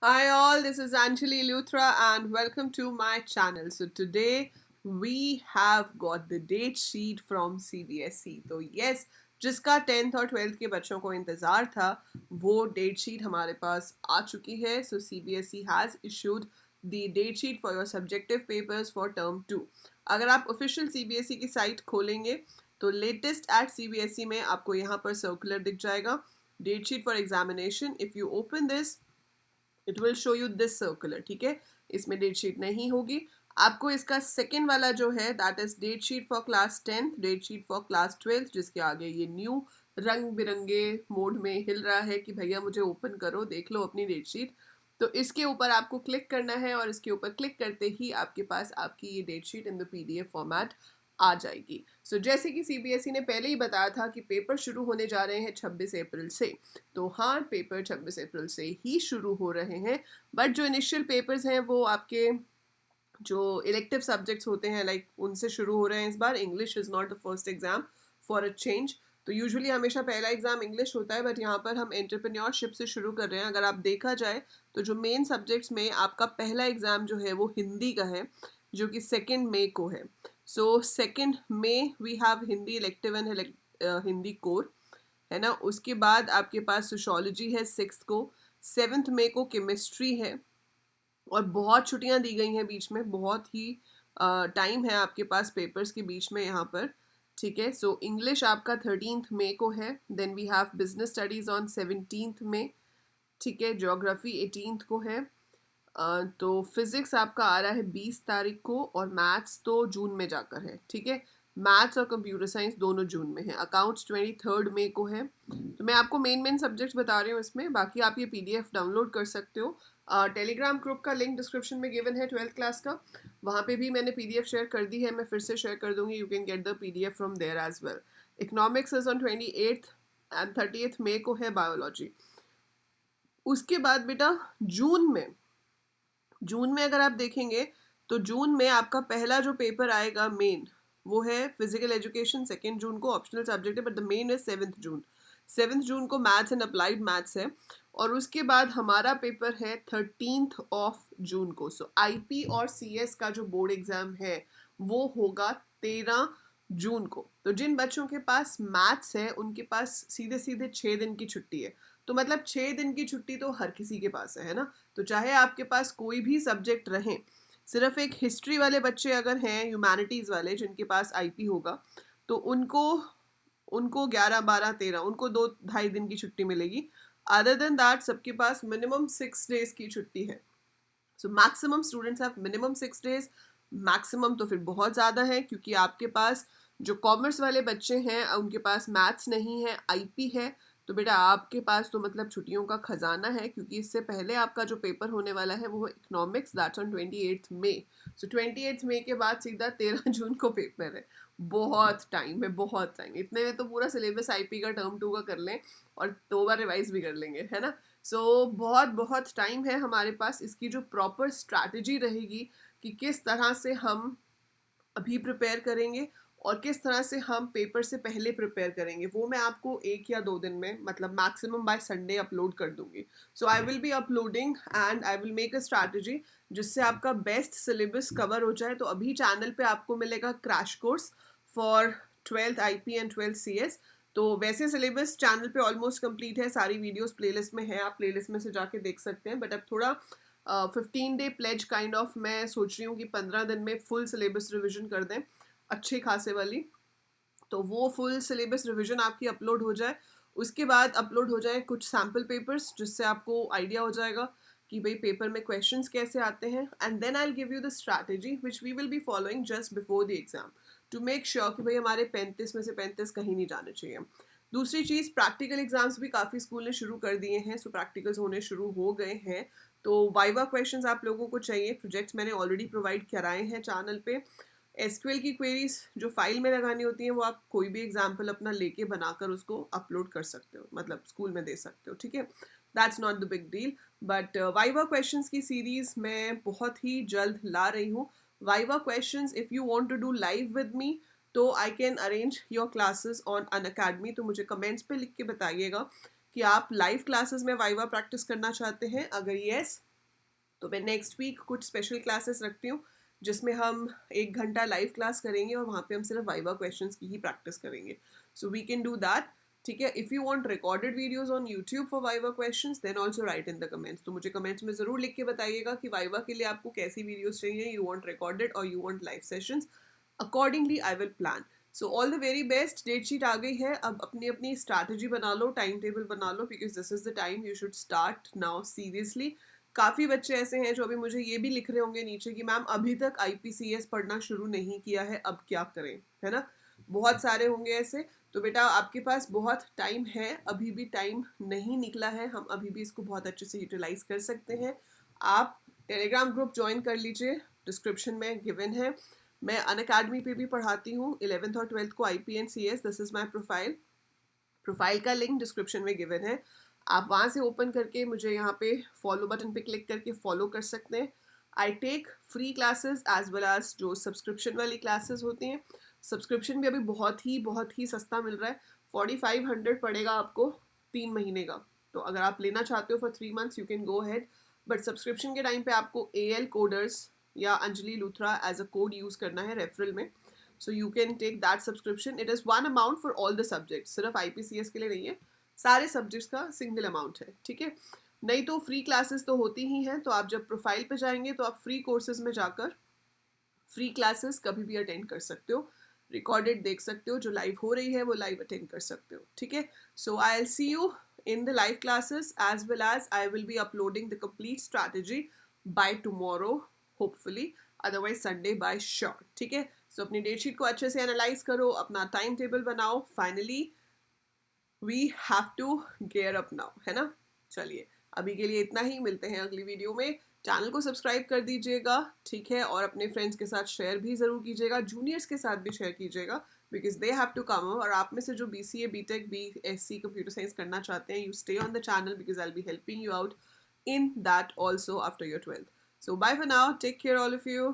Hi all, this is Anjali Luthra and welcome to my channel. So today we have got the date sheet from CBSE. तो yes, जिसका 10th और 12th के बच्चों को इंतज़ार था वो डेट शीट हमारे पास आ चुकी है. So CBSE has issued the date sheet for your subjective papers for term 2. अगर आप official CBSE की साइट खोलेंगे तो लेटेस्ट एट CBSE में आपको यहाँ पर सर्कुलर दिख जाएगा. Date sheet for examination. If you open this it will show you this circular. ठीक है, इसमें डेट शीट नहीं होगी. आपको इसका सेकेंड वाला जो है that is date sheet for class 10th, date sheet for class 12th, जिसके आगे ये न्यू रंग बिरंगे मोड में हिल रहा है कि भैया मुझे ओपन करो, देख लो अपनी डेट शीट. तो इसके ऊपर आपको क्लिक करना है और इसके ऊपर क्लिक करते ही आपके पास आपकी ये date sheet in the PDF format आ जाएगी. सो जैसे कि CBSE ने पहले ही बताया था कि पेपर शुरू होने जा रहे हैं 26 अप्रैल से. तो हाँ, पेपर 26 अप्रैल से ही शुरू हो रहे हैं. बट जो इनिशियल पेपर्स हैं वो आपके जो इलेक्टिव सब्जेक्ट्स होते हैं लाइक उनसे शुरू हो रहे हैं इस बार. English is not the first exam for a change. तो यूजुअली हमेशा पहला एग्जाम इंग्लिश होता है, बट यहाँ पर हम एंटरप्रेन्योरशिप से शुरू कर रहे हैं. अगर आप देखा जाए तो जो मेन सब्जेक्ट्स में आपका पहला एग्जाम जो है वो हिंदी का है, जो कि 2 मई को है. So 2 May we have Hindi elective and Hindi core, है ना. उसके बाद आपके पास सोशोलॉजी है 6 को. 7 मई को केमिस्ट्री है. और बहुत छुट्टियां दी गई हैं बीच में, बहुत ही टाइम है आपके पास पेपर्स के बीच में यहाँ पर. ठीक है, सो इंग्लिश आपका 13 मई को है. Then we have business studies on 17 May. ठीक है, ज्योग्राफी 18 को है. तो फिज़िक्स आपका आ रहा है 20 तारीख को और मैथ्स तो जून में जाकर है. ठीक है, मैथ्स और कंप्यूटर साइंस दोनों जून में है. अकाउंट्स 23 मई को है. तो मैं आपको मेन सब्जेक्ट्स बता रही हूँ इसमें, बाकी आप ये PDF डाउनलोड कर सकते हो. टेलीग्राम ग्रुप का लिंक डिस्क्रिप्शन में गिवन है 12th क्लास का. वहाँ पे भी मैंने PDF शेयर कर दी है, मैं फिर से शेयर कर दूंगी. You can get the PDF from there as well. Economics is on 28th and 30th मई को है बायोलॉजी. उसके बाद बेटा जून में अगर आप देखेंगे तो जून में आपका पहला जो पेपर आएगा मेन वो है फिजिकल एजुकेशन. 2 जून को ऑप्शनल सब्जेक्ट है but the main is 7th June. 7th जून को मैथ्स एंड अप्लाइड मैथ्स है. और उसके बाद हमारा पेपर है 13 जून को. सो IP और CS का जो बोर्ड एग्जाम है वो होगा 13 जून को. तो जिन बच्चों के पास मैथ्स है उनके पास सीधे सीधे 6 दिन की छुट्टी है. तो मतलब 6 दिन की छुट्टी तो हर किसी के पास है ना. तो चाहे आपके पास कोई भी सब्जेक्ट रहे, सिर्फ एक हिस्ट्री वाले बच्चे अगर हैं, ह्यूमैनिटीज़ वाले जिनके पास IP होगा, तो उनको उनको 11 12 13 उनको 2 ढाई दिन की छुट्टी मिलेगी. अदर देन दैट सबके पास मिनिमम 6 डेज की छुट्टी है. So maximum students have minimum 6 days. Maximum तो फिर बहुत ज़्यादा है क्योंकि आपके पास जो कॉमर्स वाले बच्चे हैं उनके पास मैथ्स नहीं है, IP है. तो बेटा आपके पास तो मतलब छुट्टियों का खजाना है, क्योंकि इससे पहले आपका जो पेपर होने वाला है वो economics, that's on 28th May. So 28th मई के बाद सीधा 13 जून को पेपर है. बहुत टाइम है, बहुत टाइम. इतने में तो पूरा सिलेबस IP का टर्म 2 का कर लें और 2 बार रिवाइज भी कर लेंगे, है ना. सो बहुत बहुत टाइम है हमारे पास. इसकी जो प्रॉपर स्ट्रैटेजी रहेगी कि किस तरह से हम अभी प्रिपेयर करेंगे और किस तरह से हम पेपर से पहले प्रिपेयर करेंगे, वो मैं आपको 1 या 2 दिन में, मतलब मैक्सिमम बाय संडे अपलोड कर दूंगी. So I will be uploading and I will make a strategy जिससे आपका बेस्ट सिलेबस कवर हो जाए. तो अभी चैनल पे आपको मिलेगा crash course for 12th IP and 12th CS. तो वैसे सिलेबस चैनल पे ऑलमोस्ट कंप्लीट है, सारी वीडियोस प्लेलिस्ट में है, आप प्लेलिस्ट में से जाके देख सकते हैं. बट अब थोड़ा 15 डे प्लेज काइंड ऑफ मैं सोच रही हूँ कि 15 दिन में फुल सिलेबस रिविजन कर दें, अच्छे खासे वाली. तो वो फुल सिलेबस रिवीजन आपकी अपलोड हो जाए. उसके बाद अपलोड हो जाए कुछ सैम्पल पेपर्स जिससे आपको आइडिया हो जाएगा कि भाई पेपर में क्वेश्चंस कैसे आते हैं. And then I will give you the strategy which we will be following just before the exam to make sure कि भाई हमारे 35 में से 35 कहीं नहीं जाने चाहिए. दूसरी चीज़, प्रैक्टिकल एग्जाम्स भी काफ़ी स्कूल ने शुरू कर दिए हैं. सो प्रैक्टिकल्स होने शुरू हो गए हैं. तो वाइवा क्वेश्चंस आप लोगों को चाहिए, प्रोजेक्ट्स मैंने ऑलरेडी प्रोवाइड कराए हैं चैनल पे. SQL की क्वेरीज जो फाइल में लगानी होती हैं वो आप कोई भी एग्जाम्पल अपना लेके बनाकर उसको अपलोड कर सकते हो, मतलब स्कूल में दे सकते हो. ठीक है, that's not the big deal. But viva questions की सीरीज मैं बहुत ही जल्द ला रही हूँ. Viva questions if you want to do live with me तो I can arrange your classes on Unacademy. तो मुझे कमेंट्स पे लिख के बताइएगा कि आप लाइव क्लासेस में वाइवा प्रैक्टिस करना चाहते हैं. अगर येस तो मैं नेक्स्ट वीक कुछ स्पेशल क्लासेस रखती हूँ जिसमें हम 1 घंटा लाइव क्लास करेंगे और वहाँ पे हम सिर्फ वाइवा क्वेश्चंस की ही प्रैक्टिस करेंगे. So we can do that. ठीक है. If you want recorded videos on YouTube for viva questions then also write in the comments. तो मुझे कमेंट्स में ज़रूर लिख के बताइएगा कि वाइवा के लिए आपको कैसी वीडियोस चाहिए. यू वांट रिकॉर्डेड और you want live sessions. Accordingly I will plan. So all the very best. Date sheet आ गई है. अब अपनी अपनी स्ट्रैटेजी बना लो, टाइम टेबल बना लो, because this is the time you should start now seriously. काफ़ी बच्चे ऐसे हैं जो अभी मुझे ये भी लिख रहे होंगे नीचे कि मैम अभी तक IPCS पढ़ना शुरू नहीं किया है, अब क्या करें, है ना. बहुत सारे होंगे ऐसे. तो बेटा आपके पास बहुत टाइम है, अभी भी टाइम नहीं निकला है, हम अभी भी इसको बहुत अच्छे से यूटिलाइज कर सकते हैं. आप टेलीग्राम ग्रुप ज्वाइन कर लीजिए, डिस्क्रिप्शन में गिवन है. मैं अनअकैडमी पे भी पढ़ाती हूँ 11th और 12th को IPNCS. This is my profile. Profile का लिंक डिस्क्रिप्शन में गिवन है. आप वहाँ से ओपन करके मुझे यहाँ पे फॉलो बटन पे क्लिक करके फॉलो कर सकते हैं. I take free classes as well as जो सब्सक्रिप्शन वाली क्लासेस होती हैं. सब्सक्रिप्शन भी अभी बहुत ही सस्ता मिल रहा है. 4500 पड़ेगा आपको 3 महीने का. तो अगर आप लेना चाहते हो for 3 months you can go ahead. But subscription के टाइम पे आपको AL कोडर्स या Anjali Luthra as a code use करना है रेफरल में. So you can take that subscription. It is one amount for all the subjects, सिर्फ IPCS के लिए नहीं है, सारे सब्जेक्ट्स का सिंगल अमाउंट है. ठीक है. नहीं तो फ्री क्लासेस तो होती ही हैं. तो आप जब प्रोफाइल पे जाएंगे तो आप फ्री कोर्सेज में जाकर फ्री क्लासेस कभी भी अटेंड कर सकते हो. रिकॉर्डेड देख सकते हो, जो लाइव हो रही है वो लाइव अटेंड कर सकते हो. ठीक है. So I will see you in the live classes as well as I will be uploading the complete strategy by tomorrow hopefully, otherwise Sunday by sure. ठीक है. सो अपनी डेट शीट को अच्छे से एनालाइज करो, अपना टाइम टेबल बनाओ. Finally we have to gear up now, है ना. चलिए अभी के लिए इतना ही. मिलते हैं अगली वीडियो में. चैनल को सब्सक्राइब कर दीजिएगा. ठीक है. और अपने फ्रेंड्स के साथ शेयर भी ज़रूर कीजिएगा, जूनियर्स के साथ भी शेयर कीजिएगा, because they have to come. और आप में से जो BCA BTech BSc computer science करना चाहते हैं, you stay on the channel because I will be helping you out in that also after your 12th. So bye for now. Take care all of you.